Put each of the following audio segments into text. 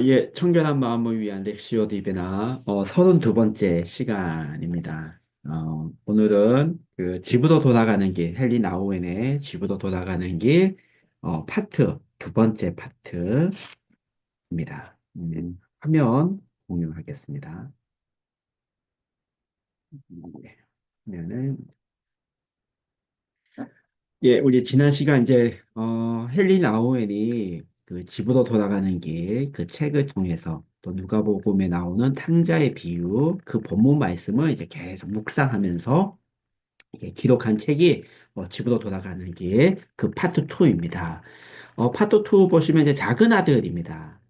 예, 청결한 마음을 위한 렉시오 디베나 32번째 시간입니다. 오늘은 그 집으로 돌아가는 길, 헨리 나우엔의 집으로 돌아가는 길 파트 두 번째 파트입니다. 화면 공유하겠습니다. 네, 화면을 예, 우리 지난 시간 이제 헨리 나우엔이 그 집으로 돌아가는 길 그 책을 통해서 또 누가복음에 나오는 탕자의 비유 그 본문 말씀을 이제 계속 묵상하면서 이게 기록한 책이 집으로 돌아가는 길 그 파트 2입니다. 파트 2 보시면 이제 작은 아들입니다.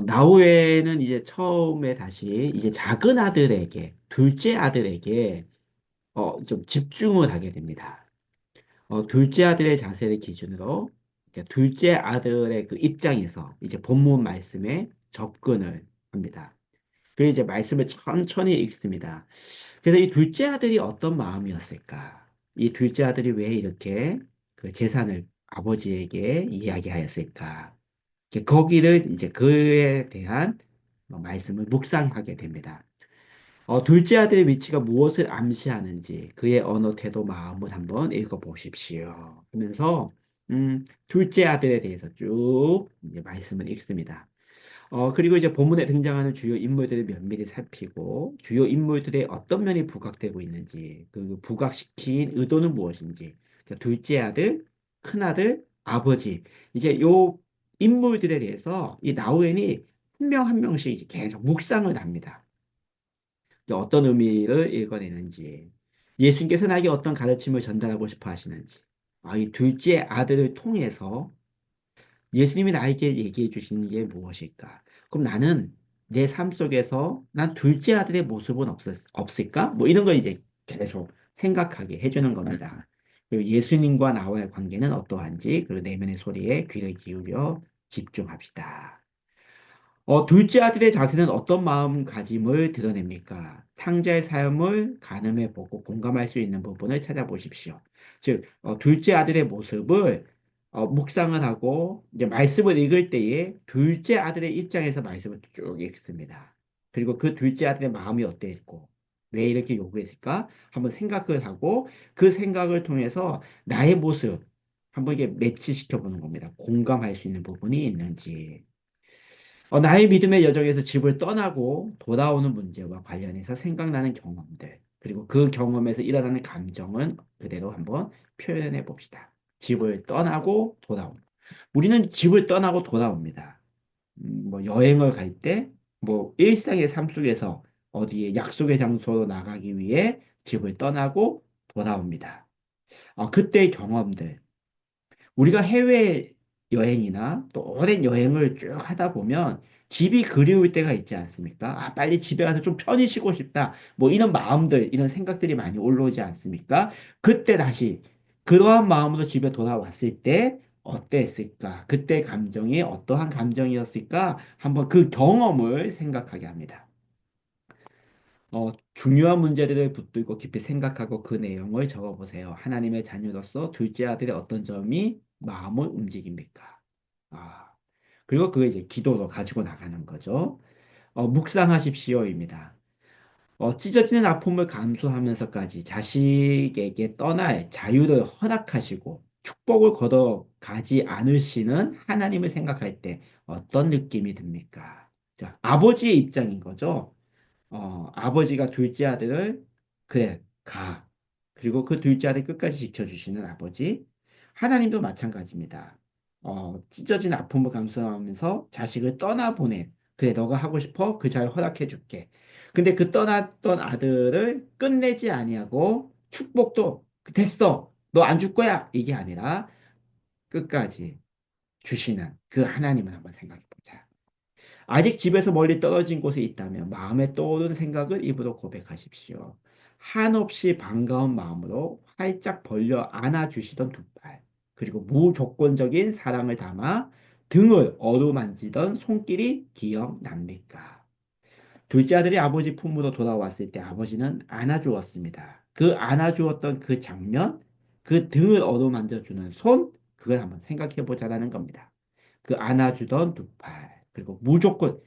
나우엔은 이제 처음에 다시 이제 작은 아들에게 둘째 아들에게 좀 집중을 하게 됩니다. 둘째 아들의 자세를 기준으로 이제 둘째 아들의 그 입장에서 이제 본문 말씀에 접근을 합니다. 그리고 이제 말씀을 천천히 읽습니다. 그래서 이 둘째 아들이 어떤 마음이었을까? 이 둘째 아들이 왜 이렇게 그 재산을 아버지에게 이야기하였을까? 이제 거기를 이제 그에 대한 말씀을 묵상하게 됩니다. 둘째 아들의 위치가 무엇을 암시하는지 그의 언어, 태도, 마음을 한번 읽어보십시오. 하면서 둘째 아들에 대해서 쭉 이제 말씀을 읽습니다. 그리고 이제 본문에 등장하는 주요 인물들을 면밀히 살피고 주요 인물들의 어떤 면이 부각되고 있는지 그 부각시킨 의도는 무엇인지 그러니까 둘째 아들, 큰 아들, 아버지 이제 요 인물들에 대해서 이 나우엔이 한 명 한 명씩 이제 계속 묵상을 합니다. 어떤 의미를 읽어내는지, 예수님께서 나에게 어떤 가르침을 전달하고 싶어 하시는지, 이 둘째 아들을 통해서 예수님이 나에게 얘기해 주시는 게 무엇일까? 그럼 나는 내 삶 속에서 난 둘째 아들의 모습은 없을까? 뭐 이런 걸 이제 계속 생각하게 해주는 겁니다. 그리고 예수님과 나와의 관계는 어떠한지, 그리고 내면의 소리에 귀를 기울여 집중합시다. 둘째 아들의 자세는 어떤 마음가짐을 드러냅니까? 탕자의 삶을 가늠해 보고 공감할 수 있는 부분을 찾아보십시오. 즉, 둘째 아들의 모습을 묵상을 하고 이제 말씀을 읽을 때에 둘째 아들의 입장에서 말씀을 쭉 읽습니다. 그리고 그 둘째 아들의 마음이 어땠고 왜 이렇게 요구했을까? 한번 생각을 하고 그 생각을 통해서 나의 모습 한번 이게 매치시켜 보는 겁니다. 공감할 수 있는 부분이 있는지. 나의 믿음의 여정에서 집을 떠나고 돌아오는 문제와 관련해서 생각나는 경험들, 그리고 그 경험에서 일어나는 감정은 그대로 한번 표현해 봅시다. 집을 떠나고 돌아옴. 우리는 집을 떠나고 돌아옵니다. 뭐 여행을 갈 때, 뭐 일상의 삶 속에서 어디에 약속의 장소로 나가기 위해 집을 떠나고 돌아옵니다. 그때의 경험들, 우리가 해외 여행이나 또 오랜 여행을 쭉 하다 보면 집이 그리울 때가 있지 않습니까? 빨리 집에 가서 좀 편히 쉬고 싶다. 뭐 이런 마음들, 이런 생각들이 많이 올라오지 않습니까? 그때 다시 그러한 마음으로 집에 돌아왔을 때 어땠을까? 그때 감정이 어떠한 감정이었을까? 한번 그 경험을 생각하게 합니다. 중요한 문제들을 붙들고 깊이 생각하고 그 내용을 적어보세요. 하나님의 자녀로서 둘째 아들의 어떤 점이 마음을 움직입니까? 아, 그리고 그걸 이제 기도로 가지고 나가는 거죠. 묵상하십시오입니다. 찢어지는 아픔을 감수하면서까지 자식에게 떠날 자유를 허락하시고 축복을 걷어가지 않으시는 하나님을 생각할 때 어떤 느낌이 듭니까? 자, 아버지의 입장인 거죠. 아버지가 둘째 아들을 그래 가 그리고 그 둘째 아들 끝까지 지켜주시는 아버지 하나님도 마찬가지입니다. 찢어진 아픔을 감수하면서 자식을 떠나보낸 그래 너가 하고 싶어 그 잘 허락해 줄게. 근데 그 떠났던 아들을 끝내지 아니하고 축복도 됐어 너 안 줄 거야 이게 아니라 끝까지 주시는 그 하나님을 한번 생각해 보자. 아직 집에서 멀리 떨어진 곳에 있다면 마음에 떠오르는 생각을 입으로 고백하십시오. 한없이 반가운 마음으로 활짝 벌려 안아주시던 두 팔, 그리고 무조건적인 사랑을 담아 등을 어루만지던 손길이 기억납니까? 둘째 아들이 아버지 품으로 돌아왔을 때 아버지는 안아주었습니다. 그 안아주었던 그 장면, 그 등을 어루만져주는 손, 그걸 한번 생각해 보자라는 겁니다. 그 안아주던 두 팔. 그리고 무조건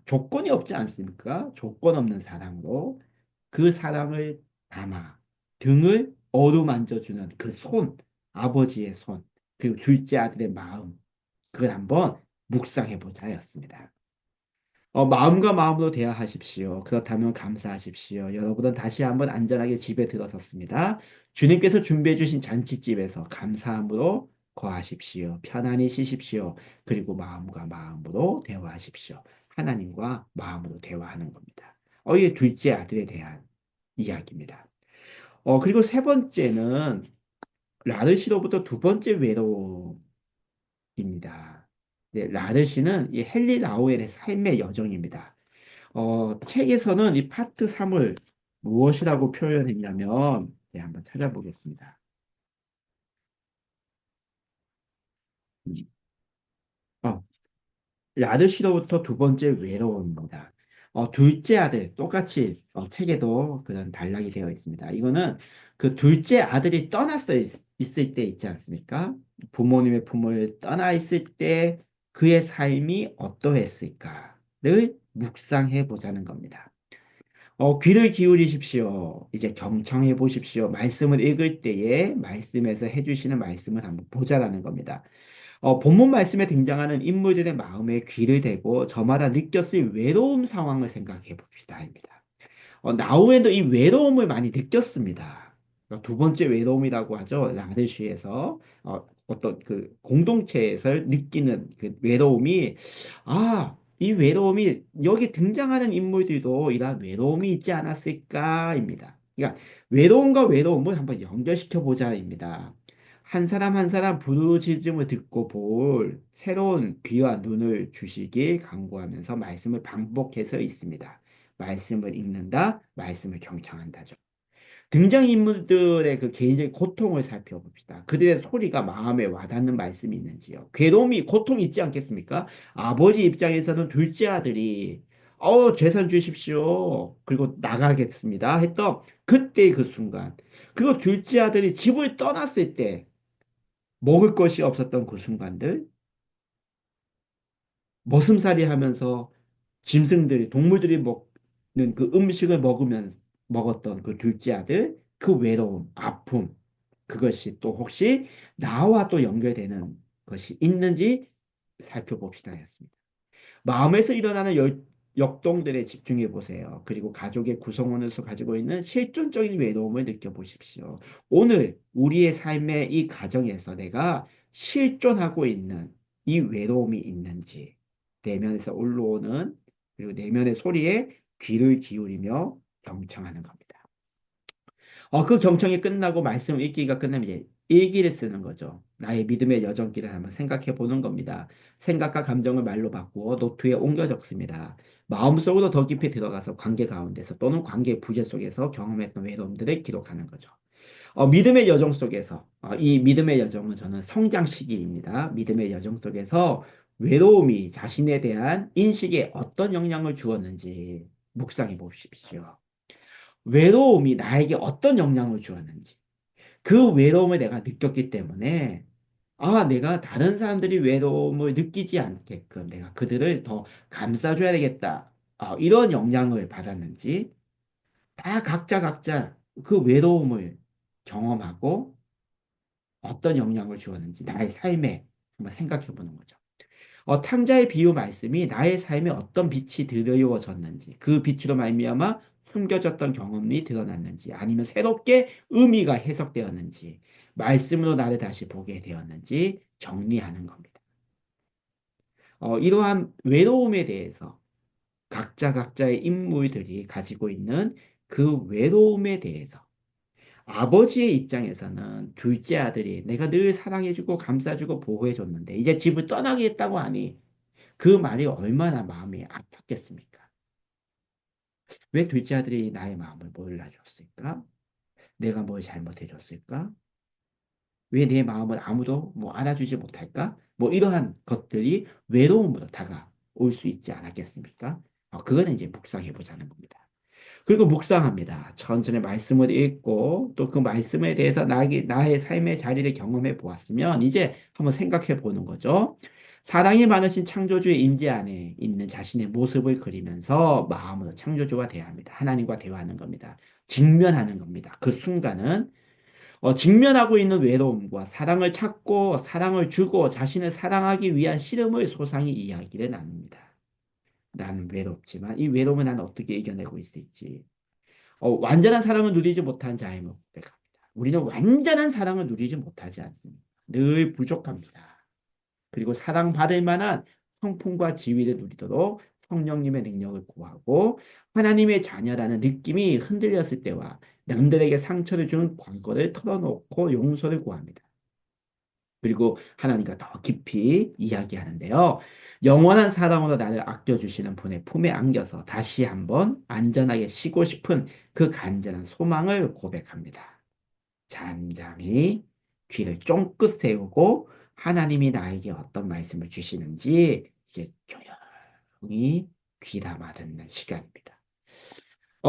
조건이 없지 않습니까? 조건 없는 사랑으로 그 사랑을 담아 등을 어루만져주는 그 손, 아버지의 손, 그리고 둘째 아들의 마음, 그걸 한번 묵상해 보자였습니다. 마음과 마음으로 대화하십시오. 그렇다면 감사하십시오. 여러분은 다시 한번 안전하게 집에 들어섰습니다. 주님께서 준비해 주신 잔치집에서 감사함으로 거하십시오. 편안히 쉬십시오. 그리고 마음과 마음으로 대화하십시오. 하나님과 마음으로 대화하는 겁니다. 이게 둘째 아들에 대한 이야기입니다. 그리고 세 번째는 라르시로부터 두 번째 외로움입니다. 네, 라르시는 이 헨리 라우엘의 삶의 여정입니다. 책에서는 이 파트 3을 무엇이라고 표현했냐면, 네, 한번 찾아보겠습니다. 음, 어, 라르시로부터 두 번째 외로움입니다. 둘째 아들, 똑같이 책에도 그런 단락이 되어 있습니다. 이거는 그 둘째 아들이 있을 때 있지 않습니까? 부모님의 품을 떠나 있을 때 그의 삶이 어떠했을까를 묵상해 보자는 겁니다. 귀를 기울이십시오. 이제 경청해 보십시오. 말씀을 읽을 때에 말씀에서 해주시는 말씀을 한번 보자라는 겁니다. 본문 말씀에 등장하는 인물들의 마음에 귀를 대고 저마다 느꼈을 외로움 상황을 생각해 봅시다. 나우에도 이 외로움을 많이 느꼈습니다. 두 번째 외로움이라고 하죠. 라르시에서 어떤 그 공동체에서 느끼는 그 외로움이 이 외로움이 여기 등장하는 인물들도 이러한 외로움이 있지 않았을까입니다. 그러니까 외로움과 외로움을 한번 연결시켜 보자입니다. 한 사람 한 사람 부르짖음을 듣고 볼 새로운 귀와 눈을 주시길 간구하면서 말씀을 반복해서 있습니다. 말씀을 읽는다, 말씀을 경청한다죠. 등장인물들의 그 개인적인 고통을 살펴봅시다. 그들의 소리가 마음에 와닿는 말씀이 있는지요. 괴로움이, 고통이 있지 않겠습니까? 아버지 입장에서는 둘째 아들이, 재산 주십시오. 그리고 나가겠습니다. 했던 그때 그 순간. 그리고 둘째 아들이 집을 떠났을 때 먹을 것이 없었던 그 순간들, 머슴살이 하면서 짐승들이, 동물들이 먹는 그 음식을 먹었던 그 둘째 아들, 그 외로움, 아픔, 그것이 또 혹시 나와 또 연결되는 것이 있는지 살펴봅시다 했습니다. 마음에서 일어나는 역동들에 집중해 보세요. 그리고 가족의 구성원으로서 가지고 있는 실존적인 외로움을 느껴보십시오. 오늘 우리의 삶의 이 가정에서 내가 실존하고 있는 이 외로움이 있는지 내면에서 올라오는 그리고 내면의 소리에 귀를 기울이며 경청하는 겁니다. 그 경청이 끝나고 말씀 읽기가 끝나면 이제 일기를 쓰는 거죠. 나의 믿음의 여정길을 한번 생각해 보는 겁니다. 생각과 감정을 말로 바꾸어 노트에 옮겨 적습니다. 마음속으로 더 깊이 들어가서 관계 가운데서 또는 관계 부재 속에서 경험했던 외로움들을 기록하는 거죠. 믿음의 여정 속에서, 이 믿음의 여정은 저는 성장 시기입니다. 믿음의 여정 속에서 외로움이 자신에 대한 인식에 어떤 영향을 주었는지 묵상해 보십시오. 외로움이 나에게 어떤 영향을 주었는지. 그 외로움을 내가 느꼈기 때문에, 내가 다른 사람들이 외로움을 느끼지 않게끔 내가 그들을 더 감싸줘야 되겠다. 이런 영향을 받았는지, 다 각자 그 외로움을 경험하고 어떤 영향을 주었는지 나의 삶에 한번 생각해 보는 거죠. 탕자의 비유 말씀이 나의 삶에 어떤 빛이 드러워졌는지, 그 빛으로 말미암아 숨겨졌던 경험이 드러났는지, 아니면 새롭게 의미가 해석되었는지, 말씀으로 나를 다시 보게 되었는지 정리하는 겁니다. 이러한 외로움에 대해서 각자의 인물들이 가지고 있는 그 외로움에 대해서 아버지의 입장에서는 둘째 아들이 내가 늘 사랑해주고 감싸주고 보호해줬는데 이제 집을 떠나겠다고 하니 그 말이 얼마나 마음이 아팠겠습니까? 왜 둘째 아들이 나의 마음을 몰라줬을까? 내가 뭘 잘못해줬을까? 왜 내 마음을 아무도 뭐 알아주지 못할까? 뭐 이러한 것들이 외로움으로 다가올 수 있지 않았겠습니까? 그거는 이제 묵상해 보자는 겁니다. 그리고 묵상합니다. 천천히 말씀을 읽고 또 그 말씀에 대해서 나의 삶의 자리를 경험해 보았으면 이제 한번 생각해 보는 거죠. 사랑이 많으신 창조주의 임재 안에 있는 자신의 모습을 그리면서 마음으로 창조주와 대화합니다. 하나님과 대화하는 겁니다. 직면하는 겁니다. 그 순간은 직면하고 있는 외로움과 사랑을 찾고 사랑을 주고 자신을 사랑하기 위한 씨름을 소상히 이야기를 나눕니다. 나는 외롭지만 이 외로움을 나는 어떻게 이겨내고 있을지. 완전한 사랑을 누리지 못한 자임을 고백합니다. 우리는 완전한 사랑을 누리지 못하지 않습니다. 늘 부족합니다. 그리고 사랑받을 만한 성품과 지위를 누리도록 성령님의 능력을 구하고 하나님의 자녀라는 느낌이 흔들렸을 때와 남들에게 상처를 준 과거를 털어놓고 용서를 구합니다. 그리고 하나님과 더 깊이 이야기하는데요. 영원한 사랑으로 나를 아껴주시는 분의 품에 안겨서 다시 한번 안전하게 쉬고 싶은 그 간절한 소망을 고백합니다. 잠잠히 귀를 쫑긋 세우고 하나님이 나에게 어떤 말씀을 주시는지 이제 조용히 귀담아 듣는 시간입니다.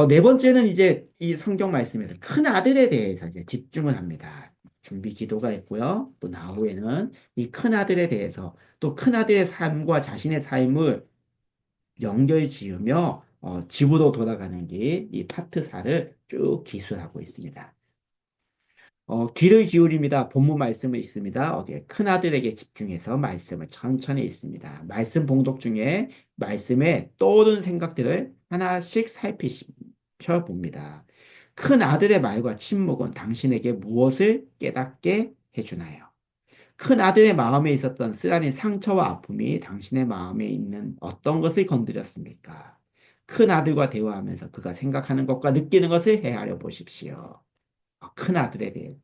네 번째는 이제 이 성경 말씀에서 큰 아들에 대해서 이제 집중을 합니다. 준비 기도가 있고요. 또 나후에는 이 큰 아들에 대해서 또 큰 아들의 삶과 자신의 삶을 연결 지으며 집으로 돌아가는 길, 이 파트 4를 쭉 기술하고 있습니다. 귀를 기울입니다. 본문 말씀을 읽습니다. 어디에 큰 아들에게 집중해서 말씀을 천천히 읽습니다. 말씀 봉독 중에 말씀에 떠오른 생각들을 하나씩 살펴봅니다. 큰 아들의 말과 침묵은 당신에게 무엇을 깨닫게 해주나요? 큰 아들의 마음에 있었던 쓰라린 상처와 아픔이 당신의 마음에 있는 어떤 것을 건드렸습니까? 큰 아들과 대화하면서 그가 생각하는 것과 느끼는 것을 헤아려 보십시오. 큰 아들에 대해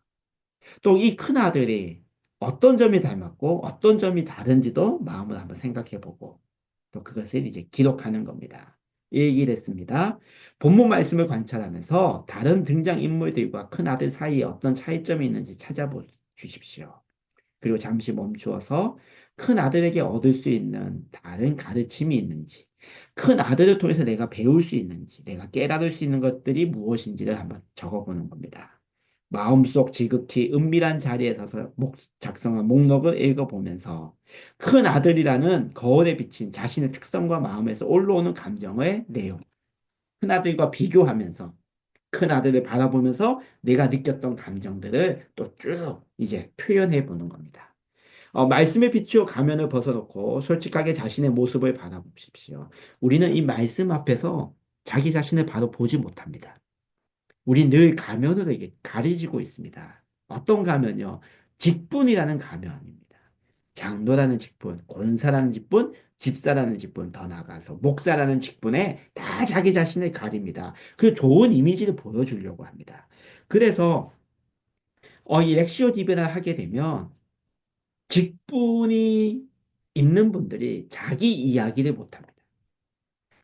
또 이 큰 아들이 어떤 점이 닮았고 어떤 점이 다른지도 마음을 한번 생각해 보고 또 그것을 이제 기록하는 겁니다. 이 얘기를 했습니다. 본문 말씀을 관찰하면서 다른 등장 인물들과 큰 아들 사이에 어떤 차이점이 있는지 찾아보십시오. 그리고 잠시 멈추어서 큰 아들에게 얻을 수 있는 다른 가르침이 있는지, 큰 아들을 통해서 내가 배울 수 있는지, 내가 깨달을 수 있는 것들이 무엇인지를 한번 적어보는 겁니다. 마음속 지극히 은밀한 자리에 서서 작성한 목록을 읽어보면서 큰 아들이라는 거울에 비친 자신의 특성과 마음에서 올라오는 감정의 내용, 큰 아들과 비교하면서 큰 아들을 바라보면서 내가 느꼈던 감정들을 또 쭉 이제 표현해 보는 겁니다. 말씀에 비추어 가면을 벗어놓고 솔직하게 자신의 모습을 바라보십시오. 우리는 이 말씀 앞에서 자기 자신을 바로 보지 못합니다. 우리 늘 가면으로 이게 가려지고 있습니다. 어떤 가면요? 직분이라는 가면입니다. 장로라는 직분, 권사라는 직분, 집사라는 직분, 더 나아가서 목사라는 직분에 다 자기 자신을 가립니다. 그 좋은 이미지를 보여주려고 합니다. 그래서 이 렉시오 디베를 하게 되면 직분이 있는 분들이 자기 이야기를 못합니다.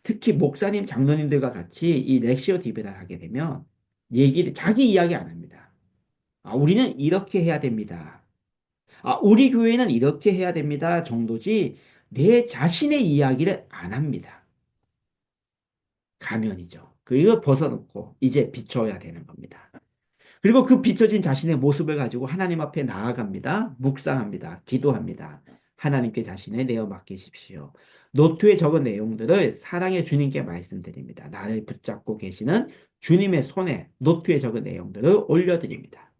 특히 목사님, 장로님들과 같이 이 렉시오 디베를 하게 되면 자기 이야기 안 합니다. 우리는 이렇게 해야 됩니다. 우리 교회는 이렇게 해야 됩니다. 정도지 내 자신의 이야기를 안 합니다. 가면이죠. 그걸 벗어놓고 이제 비춰야 되는 겁니다. 그리고 그 비춰진 자신의 모습을 가지고 하나님 앞에 나아갑니다. 묵상합니다. 기도합니다. 하나님께 자신을 내어 맡기십시오. 노트에 적은 내용들을 사랑의 주님께 말씀드립니다. 나를 붙잡고 계시는 주님의 손에 노트에 적은 내용들을 올려드립니다.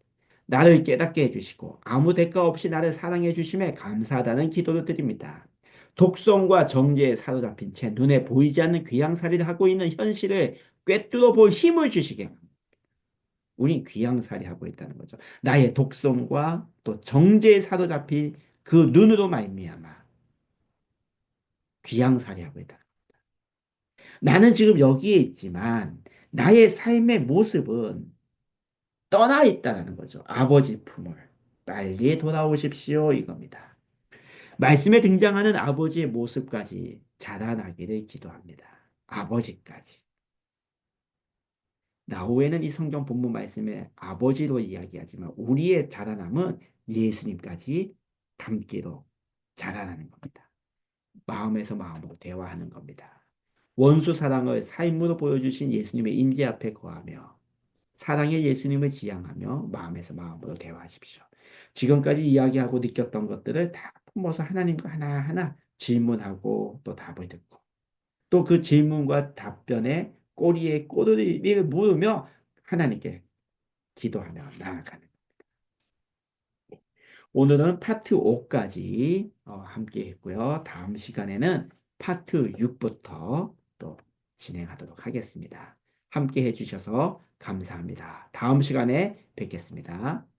나를 깨닫게 해주시고 아무 대가 없이 나를 사랑해 주심에 감사하다는 기도를 드립니다. 독성과 정죄에 사로잡힌 채 눈에 보이지 않는 귀양살이를 하고 있는 현실을 꿰뚫어 볼 힘을 주시게 합니다. 우린 귀양살이 하고 있다는 거죠. 나의 독성과 또 정죄에 사로잡힌 그 눈으로 말미암아 귀양살이 하고 있다. 나는 지금 여기에 있지만 나의 삶의 모습은 떠나 있다는 거죠. 아버지 품을 빨리 돌아오십시오 이겁니다. 말씀에 등장하는 아버지의 모습까지 자라나기를 기도합니다. 아버지까지. 나후에는 이 성경 본문 말씀에 아버지로 이야기하지만 우리의 자라남은 예수님까지 닮기로 자라나는 겁니다. 마음에서 마음으로 대화하는 겁니다. 원수 사랑을 삶으로 보여주신 예수님의 임재 앞에 거하며 사랑의 예수님을 지향하며 마음에서 마음으로 대화하십시오. 지금까지 이야기하고 느꼈던 것들을 다 품어서 하나님과 하나하나 질문하고 또 답을 듣고 또 그 질문과 답변에 꼬리에 꼬리를 물으며 하나님께 기도하며 나아가는. 오늘은 파트 5까지 함께 했고요. 다음 시간에는 파트 6부터 또 진행하도록 하겠습니다. 함께 해주셔서 감사합니다. 다음 시간에 뵙겠습니다.